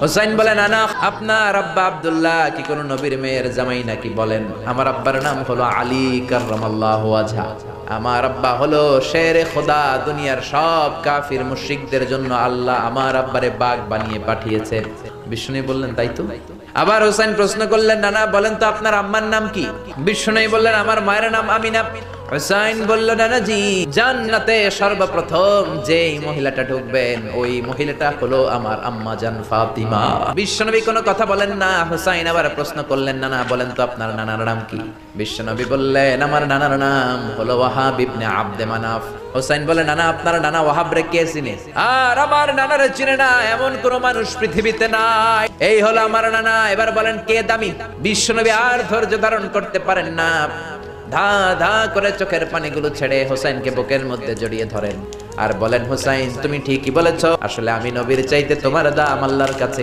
হুসাইন বলে নানা আপনার আব্বা আব্দুল্লাহ কি কোন নবীর মেয়ের জামাই নাকি? বলেন আমার আব্বার নাম হলো আলী কাররামাল্লাহু ওয়াজহা। আমার আব্বা হলো শেরে খোদা, দুনিয়ার সব কাফির মুশরিকদের জন্য আল্লাহ আমার আব্বারে বাঘ বানিয়ে পাঠিয়েছেন। বিষ্ণু বললেন তাই তো। আবার হুসাইন প্রশ্ন করলেন নানা বলেন তো আপনার আম্মার নাম কি? বিষ্ণু বললেন আমার মায়ের নাম আমিনা। হুসাইন বলল নানাজি জান্নাতে সর্বপ্রথম যেই মহিলাটা ঢুকবেন ওই মহিলাটা হলো আমার আম্মা জান ফাতিমা। বিশ্বনবী কোনো কথা বলেন না। হুসাইন আবার প্রশ্ন করলেন নানা বলেন তো আপনার নানার নাম কি? বিশ্বনবী বললেন আমার নানার নাম হলো ওয়াহাব ইবনে আব্দে মানাফ। হুসাইন বলে নানা আপনার নানা ওয়াহাব রে কে চিনে? আর আমার নানারে চিনে না এমন কোন মানুষ পৃথিবীতে নাই। এই হলো আমার নানা। এবার বলেন কে দামি? বিশ্বনবী আর ধৈর্য ধারণ করতে পারেন না, ধা ধা করে চোখের পানিগুলো ছেড়ে হুসাইনকে বুকের মধ্যে জড়িয়ে ধরেন আর বলেন হুসাইন তুমি ঠিকই বলেছো, আসলে আমি নবীর চাইতে তোমার দাম আল্লাহর কাছে